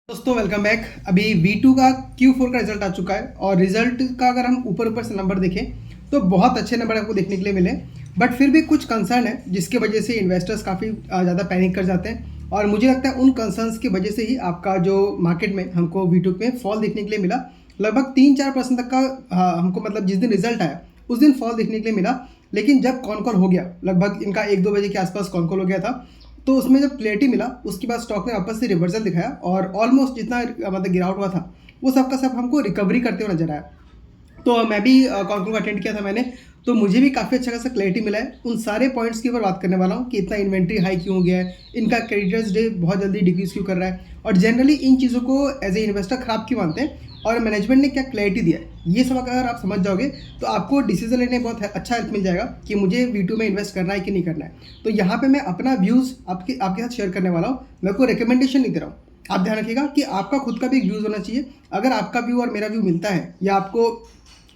दोस्तों welcome back. अभी V2 का Q4 का रिजल्ट आ चुका है और रिजल्ट का अगर हम ऊपर से नंबर देखें तो बहुत अच्छे नंबर आपको देखने के लिए मिले। बट फिर भी कुछ कंसर्न है जिसके वजह से इन्वेस्टर्स काफ़ी ज़्यादा पैनिक कर जाते हैं और मुझे लगता है उन कंसर्न्स की वजह से ही आपका जो मार्केट में हमको V2 में फॉल देखने के लिए मिला। लगभग 3-4% तक का हमको मतलब जिस दिन रिजल्ट आया उस दिन फॉल देखने के लिए मिला। लेकिन जब कॉन कॉल हो गया, लगभग इनका 1-2 बजे के आसपास कॉन कॉल हो गया था, तो उसमें जब क्लैरिटी मिला उसके बाद स्टॉक ने वापस से रिवर्सल दिखाया और ऑलमोस्ट जितना मतलब गिरावट हुआ था वो सब का सब हमको रिकवरी करते हुए नजर आया। तो मैं भी कॉन्फ्रेंस को अटेंड किया था मैंने, तो मुझे भी काफ़ी अच्छा खासा क्लैरिटी मिला है। उन सारे पॉइंट्स के ऊपर बात करने वाला हूँ कि इतना इन्वेंट्री हाई क्यों हो गया है, इनका क्रेडिटर्स डे बहुत जल्दी डिक्रीज क्यों कर रहा है और जनरली इन चीज़ों को एज ए इन्वेस्टर खराब क्यों मानते हैं और मैनेजमेंट ने क्या क्लैरिटी दिया है। ये सब अगर आप समझ जाओगे तो आपको डिसीजन लेने में बहुत अच्छा हेल्प मिल जाएगा कि मुझे V2 में इन्वेस्ट करना है कि नहीं करना है। तो यहाँ पे मैं अपना व्यूज़ आपके साथ शेयर करने वाला हूँ, मैं कोई रिकमेंडेशन नहीं दे रहा हूँ। आप ध्यान रखिएगा कि आपका खुद का भी एक व्यूज़ होना चाहिए। अगर आपका व्यू और मेरा व्यू मिलता है या आपको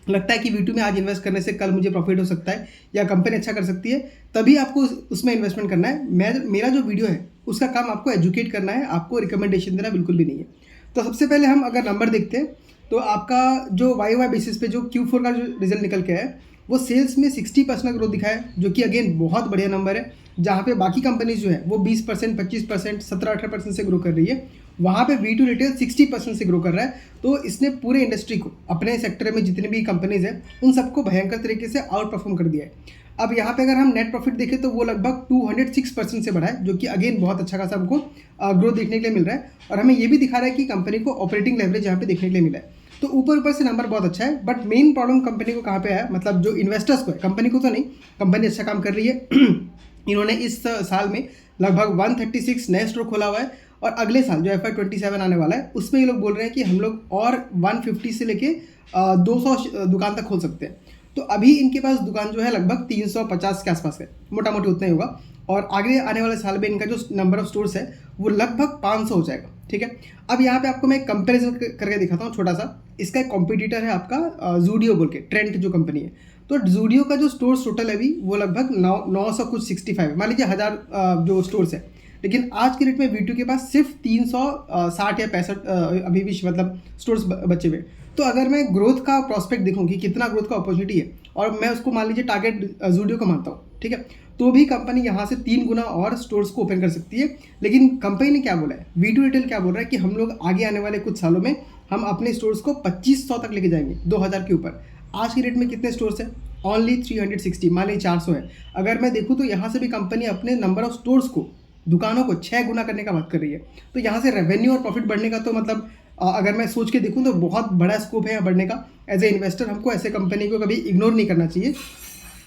लगता है कि V2 में आज इन्वेस्ट करने से कल मुझे प्रॉफिट हो सकता है या कंपनी अच्छा कर सकती है, तभी आपको उसमें इन्वेस्टमेंट करना है। मेरा जो वीडियो है उसका काम आपको एजुकेट करना है, आपको रिकमेंडेशन देना बिल्कुल भी नहीं है। तो सबसे पहले हम अगर नंबर देखते हैं तो आपका जो YOY बेसिस पे जो Q4 का जो रिजल्ट निकल के है वो सेल्स में 60% ग्रोथ दिखा है, जो कि अगेन बहुत बढ़िया नंबर है। जहाँ पे बाकी कंपनीज जो है वो 20%, 25%, 17-18% से ग्रो कर रही है, वहाँ पे V2 रिटेल 60% से ग्रो कर रहा है। तो इसने पूरे इंडस्ट्री को, अपने सेक्टर में जितने भी कंपनीज हैं उन सबको भयंकर तरीके से आउट परफॉर्म कर दिया है। अब यहाँ पे अगर हम नेट प्रॉफिट देखें तो वो लगभग 206% से बढ़ा है, जो कि अगेन बहुत अच्छा खासा हमको ग्रोथ देखने के लिए मिल रहा है और हमें ये भी दिखा रहा है कि कंपनी को ऑपरेटिंग लेवरेज यहाँ पे देखने के लिए मिला है। तो ऊपर से नंबर बहुत अच्छा है, बट मेन प्रॉब्लम कंपनी को कहाँ पे है, मतलब जो इन्वेस्टर्स को है, कंपनी को तो नहीं, कंपनी अच्छा काम कर रही है। इन्होंने इस साल में लगभग 136 नए स्टोर खोला हुआ है और अगले साल जो FY27 आने वाला है उसमें ये लोग बोल रहे हैं कि हम लोग और 150 से लेके 200 दुकान तक खोल सकते हैं। तो अभी इनके पास दुकान जो है लगभग 350 के आसपास है, मोटा मोटी उतना ही होगा और आगे आने वाले साल में इनका जो नंबर ऑफ स्टोर्स है वो लगभग 500 हो जाएगा। ठीक है, अब यहाँ पे आपको मैं कंपैरिजन करके दिखाता हूँ छोटा सा। इसका एक कॉम्पिटिटर है आपका जूडियो बोल के, ट्रेंड जो कंपनी है। तो जूडियो का जो स्टोर्स टोटल है अभी वो लगभग 900 कुछ 65 मान लीजिए 1000 जो स्टोर्स है, लेकिन आज के डेट में V2 के पास सिर्फ 360 या 65 अभी भी मतलब स्टोर्स बचे हुए। तो अगर मैं ग्रोथ का प्रोस्पेक्ट देखूँ कि कितना ग्रोथ का अपॉर्चुनिटी है और मैं उसको मान लीजिए टारगेट जूडियो का मानता हूँ, ठीक है, तो भी कंपनी यहाँ से 3 गुना और स्टोर्स को ओपन कर सकती है। लेकिन कंपनी ने क्या बोला है, V2 रिटेल क्या बोल रहा है कि हम लोग आगे आने वाले कुछ सालों में हम अपने स्टोर्स को 2500 तक लेके जाएंगे, 2000 के ऊपर। आज की डेट में कितने स्टोर्स हैं, ओनली 360, मान लीजिए 400 है। अगर मैं देखूँ तो यहाँ से भी कंपनी अपने नंबर ऑफ स्टोर्स को, दुकानों को 6 गुना करने का बात कर रही है। तो यहाँ से रेवेन्यू और प्रॉफिट बढ़ने का तो मतलब अगर मैं सोच के देखूँ तो बहुत बड़ा स्कोप है यहाँ बढ़ने का। एज ए इन्वेस्टर हमको ऐसे कंपनी को कभी इग्नोर नहीं करना चाहिए।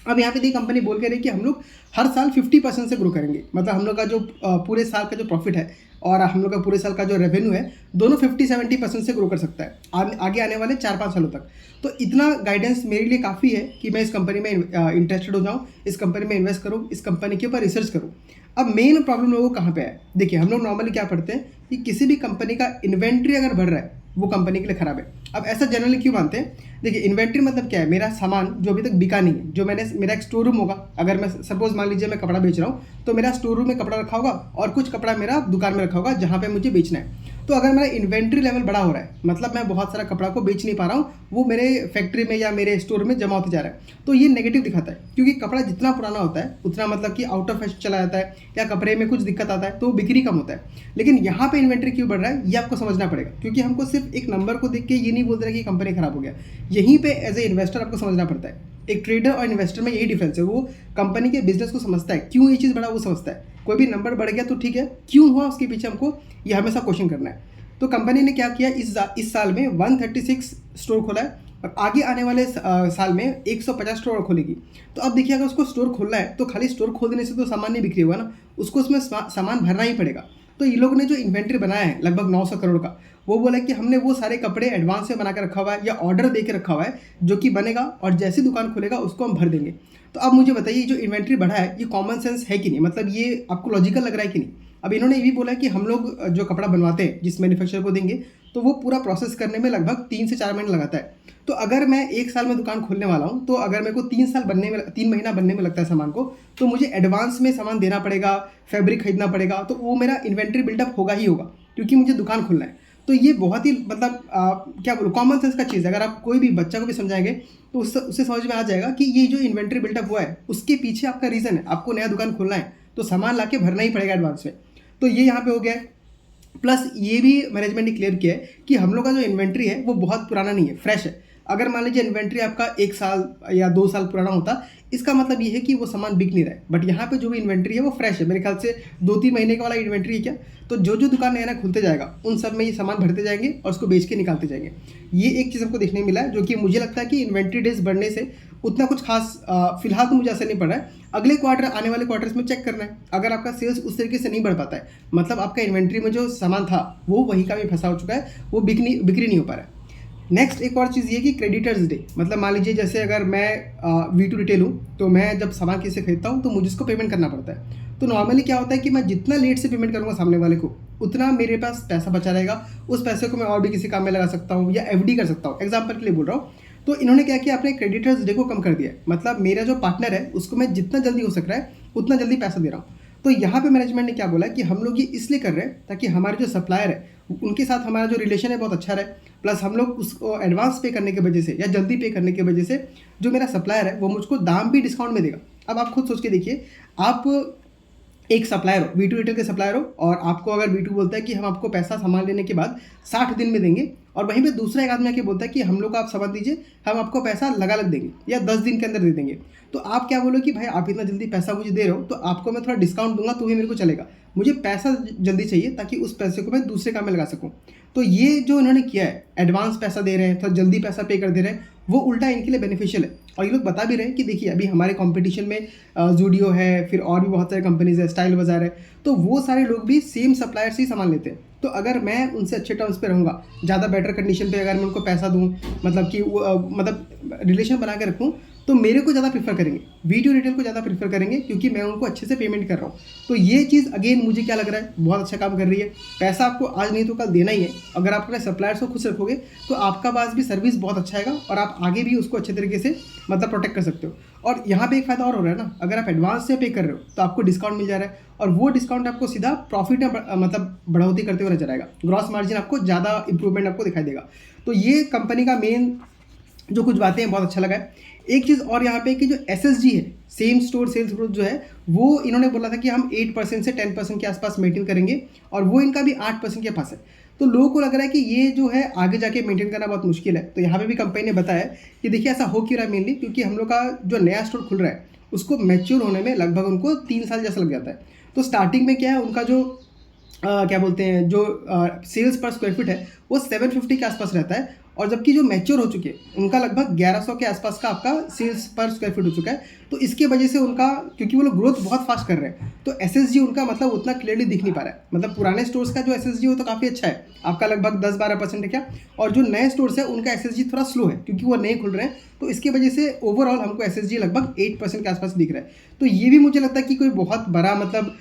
अब यहाँ पे देखिए कंपनी बोल के रही कि हम लोग हर साल 50% से ग्रो करेंगे, मतलब हम लोग का जो पूरे साल का जो प्रॉफिट है और हम लोग का पूरे साल का जो रेवेन्यू है दोनों 50-70% से ग्रो कर सकता है आगे आने वाले 4-5 सालों तक। तो इतना गाइडेंस मेरे लिए काफ़ी है कि मैं इस कंपनी में इंटरेस्टेड हो जाऊँ, इस कंपनी में इन्वेस्ट करूँ, इस कंपनी के ऊपर रिसर्च करूँ। अब मेन प्रॉब्लम लोगों को कहाँ पे है, देखिए हम लोग नॉर्मली क्या पढ़ते हैं कि किसी भी कंपनी का इन्वेंट्री अगर बढ़ रहा है वो कंपनी के लिए खराब है। अब ऐसा जनरली क्यों मानते हैं, देखिए इन्वेंट्री मतलब क्या है, मेरा सामान जो अभी तक बिका नहीं है, जो मेरा एक स्टोर रूम होगा। अगर मैं सपोज मान लीजिए मैं कपड़ा बेच रहा हूँ तो मेरा स्टोर रूम में कपड़ा रखा होगा और कुछ कपड़ा मेरा दुकान में रखा होगा जहाँ पे मुझे बेचना है। तो अगर मेरा इन्वेंट्री लेवल बड़ा हो रहा है, मतलब मैं बहुत सारा कपड़ा को बेच नहीं पा रहा हूँ, वो मेरे फैक्ट्री में या मेरे स्टोर में जमा होते जा रहा है, तो ये नेगेटिव दिखाता है। क्योंकि कपड़ा जितना पुराना होता है उतना मतलब कि आउट ऑफ फैशन चला जाता है या कपड़े में कुछ दिक्कत आता है तो बिक्री कम होता है। लेकिन यहाँ पे इन्वेंट्री क्यों बढ़ रहा है ये आपको समझना पड़ेगा, क्योंकि हमको सिर्फ एक नंबर को देख के ये नहीं बोल रहा कि कंपनी खराब हो गया। यहीं पे एज ए इन्वेस्टर आपको समझना पड़ता है। एक ट्रेडर और इन्वेस्टर में यही डिफरेंस है, वो कंपनी के बिजनेस को समझता है, क्यों ये चीज़ बढ़ा वो समझता है। कोई भी नंबर बढ़ गया तो ठीक है, क्यों हुआ उसके पीछे हमको ये हमेशा क्वेश्चन करना है। तो कंपनी ने क्या किया, इस साल में 136 स्टोर खोला है और आगे आने वाले साल में 150 स्टोर खोलेगी। तो अब देखिए अगर उसको स्टोर खोलना है तो खाली स्टोर खोल देने से तो सामान नहीं बिक्री होगा ना, उसको उसमें सामान भरना ही पड़ेगा। तो ये लोग ने जो इन्वेंट्री बनाया है लगभग 900 करोड़ का, वो बोला कि हमने वो सारे कपड़े एडवांस में बना के रखा हुआ है या ऑर्डर दे के रखा हुआ है जो कि बनेगा और जैसी दुकान खुलेगा उसको हम भर देंगे। तो अब मुझे बताइए जो इन्वेंट्री बढ़ा है ये कॉमन सेंस है कि नहीं, मतलब ये आपको लॉजिकल लग रहा है कि नहीं। अब इन्होंने ये भी बोला कि हम लोग जो कपड़ा बनवाते हैं जिस मैन्युफैक्चरर को देंगे तो वो पूरा प्रोसेस करने में लगभग 3 से 4 महीने लगाता है। तो अगर मैं 1 साल में दुकान खोलने वाला हूँ तो अगर मेरे को 3 महीना बनने में लगता है सामान को, तो मुझे एडवांस में सामान देना पड़ेगा, फैब्रिक खरीदना पड़ेगा, तो वो मेरा इन्वेंट्री बिल्डअप होगा ही होगा क्योंकि मुझे दुकान खोलना है। तो ये बहुत ही मतलब क्या बोलूँ, कॉमन सेंस का चीज़ है। अगर आप कोई भी बच्चा को भी समझाएँगे तो उससे उससे समझ में आ जाएगा कि ये जो इन्वेंटरी बिल्डअप हुआ है उसके पीछे आपका रीज़न है। आपको नया दुकान खोलना है तो सामान लाके भरना ही पड़ेगा एडवांस में। तो ये यहाँ पे हो गया है। प्लस ये भी मैनेजमेंट ने क्लियर किया है कि हम लोग का जो इन्वेंट्री है वो बहुत पुराना नहीं है, फ्रेश है। अगर मान लीजिए इन्वेंट्री आपका 1 साल या 2 साल पुराना होता, इसका मतलब ये है कि वो सामान बिक नहीं रहा है। बट यहाँ पे जो भी इन्वेंट्री है वो फ्रेश है। मेरे ख्याल से 2-3 महीने का वाला इन्वेंट्री है क्या? तो जो दुकान नया-नया खुलते जाएगा, उन सब में ये सामान भरते जाएँगे और उसको बेच के निकालते जाएँगे। ये एक चीज़ हमको देखने को मिला है, जो कि मुझे लगता है कि इन्वेंट्री डेज़ बढ़ने से उतना कुछ खास फिलहाल तो मुझे असर नहीं पड़ रहा है। अगले क्वार्टर, आने वाले क्वार्टर्स में चेक करना है। अगर आपका सेल्स उस तरीके से नहीं बढ़ पाता है, मतलब आपका इन्वेंट्री में जो सामान था वो वहीं का भी फंसा हो चुका है, वो बिक्री नहीं हो पा रहा है। नेक्स्ट एक और चीज़ ये कि क्रेडिटर्स डे, मतलब मान लीजिए जैसे अगर मैं वी टू रिटेल हूँ, तो मैं जब सामान किसी से खरीदता हूँ तो मुझे उसको पेमेंट करना पड़ता है। तो नॉर्मली क्या होता है कि मैं जितना लेट से पेमेंट करूँगा सामने वाले को, उतना मेरे पास पैसा बचा रहेगा। उस पैसे को मैं और भी किसी काम में लगा सकता हूँ या एफडी कर सकता हूँ, एग्जाम्पल के लिए बोल रहा हूँ। तो इन्होंने क्या किया, अपने क्रेडिटर्स डे को कम कर दिया है। मतलब मेरा जो पार्टनर है उसको मैं जितना जल्दी हो सक रहा है उतना जल्दी पैसा दे रहा हूँ। तो यहाँ पे मैनेजमेंट ने क्या बोला कि हम लोग ये इसलिए कर रहे हैं ताकि हमारे जो सप्लायर है उनके साथ हमारा जो रिलेशन है बहुत अच्छा रहे। प्लस हम लोग उसको एडवांस पे करने की वजह से या जल्दी पे करने की वजह से जो मेरा सप्लायर है वो मुझको दाम भी डिस्काउंट में देगा। अब आप खुद सोच के देखिए, आप एक सप्लायर हो, वी टू रिटेल के सप्लायर हो, और आपको अगर वी टू बोलता है कि हम आपको पैसा सामान लेने के बाद 60 दिन में देंगे, और वहीं पे दूसरा एक आदमी आके बोलता है कि हम लोग का आप सामान दीजिए, हम आपको पैसा लगा देंगे या 10 दिन के अंदर दे देंगे। तो आप क्या बोलो कि भाई आप इतना जल्दी पैसा मुझे दे रहे हो तो आपको मैं थोड़ा डिस्काउंट दूंगा तो भी मेरे को चलेगा, मुझे पैसा जल्दी चाहिए ताकि उस पैसे को मैं दूसरे काम में लगा सकूँ। तो ये जो इन्होंने किया है, एडवांस पैसा दे रहे हैं, थोड़ा जल्दी पैसा पे कर दे रहे हैं, वो उल्टा इनके लिए बेनिफिशियल है। और ये लोग बता भी रहे हैं कि देखिए अभी हमारे कंपटीशन में ज़ूडियो है, फिर और भी बहुत सारे कंपनीज है, स्टाइल बाज़ार है, तो वो सारे लोग भी सेम सप्लायर से ही सामान लेते हैं। तो अगर मैं उनसे अच्छे टर्म्स पे रहूँगा, ज़्यादा बेटर कंडीशन पे अगर मैं उनको पैसा दूँ, मतलब कि मतलब रिलेशन बना के रखूँ, तो मेरे को ज़्यादा प्रीफर करेंगे, वीडियो रिटेल को ज़्यादा प्रीफर करेंगे, क्योंकि मैं उनको अच्छे से पेमेंट कर रहा हूँ। तो ये चीज़ अगेन मुझे क्या लग रहा है, बहुत अच्छा काम कर रही है। पैसा आपको आज नहीं तो कल देना ही है। अगर आप अपने सप्लायर्स को खुश रखोगे तो आपका पास भी सर्विस बहुत अच्छा आएगा और आप आगे भी उसको अच्छे तरीके से मतलब प्रोटेक्ट कर सकते हो। और यहाँ पे एक फ़ायदा और हो रहा है ना, अगर आप एडवांस से पे कर रहे हो तो आपको डिस्काउंट मिल जा रहा है, और वो डिस्काउंट आपको सीधा प्रॉफिट में मतलब बढ़ोतरी करते हुए नजर आएगा। ग्रॉस मार्जिन आपको ज़्यादा इंप्रूवमेंट आपको दिखाई देगा। तो ये कंपनी का मेन जो कुछ बातें हैं बहुत अच्छा लगा है। एक चीज़ और यहाँ पे कि जो SSG है, सेम स्टोर सेल्स ग्रोथ जो है, वो इन्होंने बोला था कि हम 8% से 10% के आसपास मेंटेन करेंगे, और वो इनका भी 8% के पास है। तो लोगों को लग रहा है कि ये जो है आगे जाके मेंटेन करना बहुत मुश्किल है। तो यहाँ पे भी कंपनी ने बताया कि देखिए ऐसा हो क्यों रहा है, मेनली क्योंकि हम लोग का जो नया स्टोर खुल रहा है उसको मैच्योर होने में लगभग उनको 3 साल जैसा लग जाता है। तो स्टार्टिंग में क्या है, उनका जो क्या बोलते हैं, जो सेल्स पर स्क्वायर फीट है वो 750 के आसपास रहता है, और जबकि जो मैच्योर हो चुके हैं उनका लगभग 1100 के आसपास का आपका सेल्स पर स्क्वायर फीट हो चुका है। तो इसके वजह से उनका, क्योंकि वो लोग ग्रोथ बहुत फास्ट कर रहे हैं, तो SSG उनका मतलब उतना क्लियरली दिख नहीं पा रहा है। मतलब पुराने स्टोर्स का जो SSG हो तो काफ़ी अच्छा है, आपका लगभग 10-12% है क्या, और जो नए स्टोर्स है उनका SSG थोड़ा स्लो है क्योंकि वो नए खुल रहे हैं। तो इसके वजह से ओवरऑल हमको SSG लगभग 8% के आसपास दिख रहा है। तो ये भी मुझे लगता है कि कोई बहुत बड़ा मतलब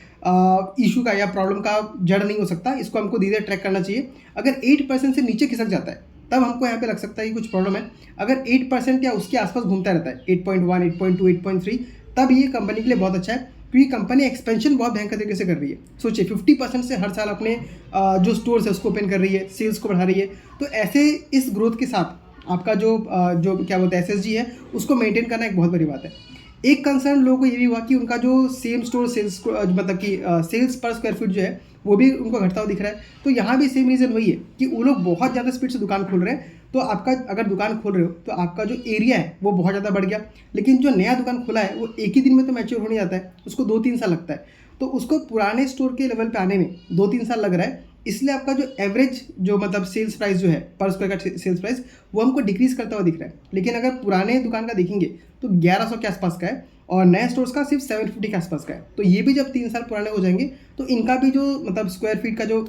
इशू का या प्रॉब्लम का जड़ नहीं हो सकता। इसको हमको धीरे धीरे ट्रैक करना चाहिए। अगर 8% से नीचे खिसक जाता है तब हमको यहाँ पे लग सकता है कि कुछ प्रॉब्लम है। अगर 8% या उसके आसपास घूमता रहता है, 8.1, 8.2, 8.3, तब ये कंपनी के लिए बहुत अच्छा है, क्योंकि कंपनी एक्सपेंशन बहुत भयंकर तरीके से कर रही है। सोचिए 50% से हर साल अपने जो स्टोर्स है उसको ओपन कर रही है, सेल्स को बढ़ा रही है। तो ऐसे इस ग्रोथ के साथ आपका जो क्या बोलते हैं SSG है उसको मेंटेन करना एक बहुत बड़ी बात है। एक कंसर्न लोगों को ये भी हुआ कि उनका जो सेम स्टोर सेल्स मतलब कि सेल्स पर स्क्वायर फीट जो है वो भी उनको घटता हुआ दिख रहा है। तो यहाँ भी सेम रीज़न वही है कि वो लोग बहुत ज़्यादा स्पीड से दुकान खोल रहे हैं। तो आपका अगर दुकान खोल रहे हो तो आपका जो एरिया है वो बहुत ज़्यादा बढ़ गया, लेकिन जो नया दुकान खुला है वो एक ही दिन में तो मैच्योर होने जाता है, उसको 2-3 साल लगता है। तो उसको पुराने स्टोर के लेवल पे आने में 2-3 साल लग रहा है। इसलिए आपका जो एवरेज जो मतलब सेल्स प्राइस जो है पर स्क्वायर का सेल्स प्राइस वो हमको डिक्रीज करता हुआ दिख रहा है। लेकिन अगर पुराने दुकान का देखेंगे तो 1100 के आसपास का है, और नए स्टोर्स का सिर्फ 750 के आसपास का है। तो ये भी जब 3 साल पुराने हो जाएंगे तो इनका भी जो मतलब स्क्वायर फीट का जो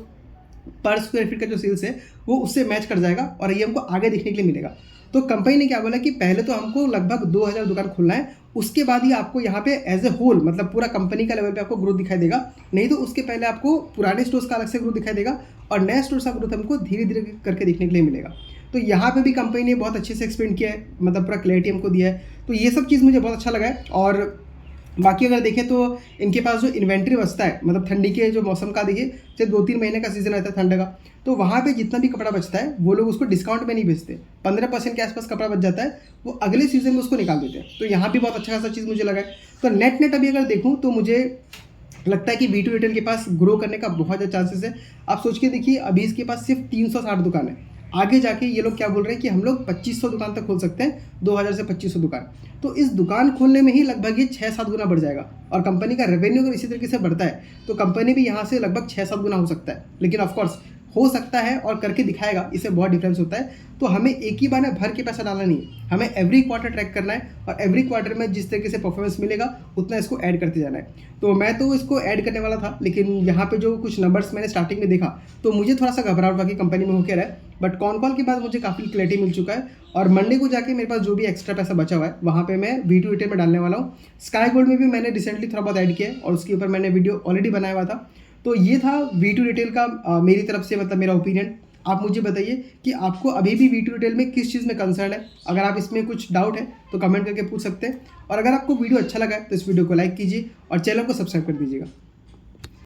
पर स्क्वायर फीट का जो सेल्स है वो उससे मैच कर जाएगा, और ये हमको आगे देखने के लिए मिलेगा। तो कंपनी ने क्या बोला कि पहले तो हमको लगभग 2000 दुकान खोलना है, उसके बाद ही आपको यहाँ पे एज ए होल मतलब पूरा कंपनी का लेवल पे आपको ग्रोथ दिखाई देगा। नहीं तो उसके पहले आपको पुराने स्टोर्स का अलग से ग्रोथ दिखाई देगा, और नए स्टोर्स का ग्रोथ हमको धीरे धीरे करके देखने के लिए मिलेगा। तो यहाँ पे भी कंपनी ने बहुत अच्छे से एक्सप्लेन किया है, मतलब पूरा क्लैरिटी हमको दिया है। तो ये सब चीज़ मुझे बहुत अच्छा लगा है। और बाकी अगर देखें तो इनके पास जो इन्वेंट्री बचता है, मतलब ठंडी के जो मौसम का देखिए, जब 2-3 महीने का सीज़न रहता है ठंड का, तो वहाँ पे जितना भी कपड़ा बचता है वो लोग उसको डिस्काउंट में नहीं बेचते। 15% के आसपास कपड़ा बच जाता है, वो अगले सीज़न में उसको निकाल देते हैं। तो यहाँ भी बहुत अच्छा खासा चीज़ मुझे लगा है। तो नेट अभी अगर देखूँ तो मुझे लगता है कि वी टू रिटेल के पास ग्रो करने का बहुत ज़्यादा चांसेस है। आप सोच के देखिए, अभी इसके पास सिर्फ 360 दुकान है। आगे जाके ये लोग क्या बोल रहे हैं कि हम लोग 2500 दुकान तक खोल सकते हैं, 2000 से 2500 दुकान। तो इस दुकान खोलने में ही लगभग ये 6-7 गुना बढ़ जाएगा। और कंपनी का रेवेन्यू अगर इसी तरीके से बढ़ता है तो कंपनी भी यहाँ से लगभग 6-7 गुना हो सकता है। लेकिन ऑफकोर्स हो सकता है और करके दिखाएगा, इससे बहुत डिफरेंस होता है। तो हमें एक ही बार में भर के पैसा डालना नहीं है, हमें एवरी क्वार्टर ट्रैक करना है और एवरी क्वार्टर में जिस तरीके से परफॉर्मेंस मिलेगा उतना इसको ऐड करते जाना है। तो मैं तो इसको ऐड करने वाला था, लेकिन यहाँ पे जो कुछ नंबर्स मैंने स्टार्टिंग में देखा तो मुझे थोड़ा सा घबराहट हुआ कि कंपनी में हो क्या रहा है। बट कॉन कॉल के बाद मुझे काफ़ी क्लैरिटी मिल चुका है और मंडे को जाके मेरे पास जो भी एक्स्ट्रा पैसा बचा हुआ है वहाँ पे मैं वी टू रिटेल में डालने वाला हूँ। स्काई गोल्ड में भी मैंने रिसेंटली थोड़ा बहुत ऐड किया है और उसके ऊपर मैंने वीडियो ऑलरेडी बनाया हुआ था। तो ये था वी टू रिटेल का मेरी तरफ से, मतलब मेरा ओपिनियन। आप मुझे बताइए कि आपको अभी भी वी टू रिटेल में किस चीज़ में कंसर्न है। अगर आप इसमें कुछ डाउट है तो कमेंट करके पूछ सकते हैं। और अगर आपको वीडियो अच्छा लगा है तो इस वीडियो को लाइक कीजिए और चैनल को सब्सक्राइब कर दीजिएगा।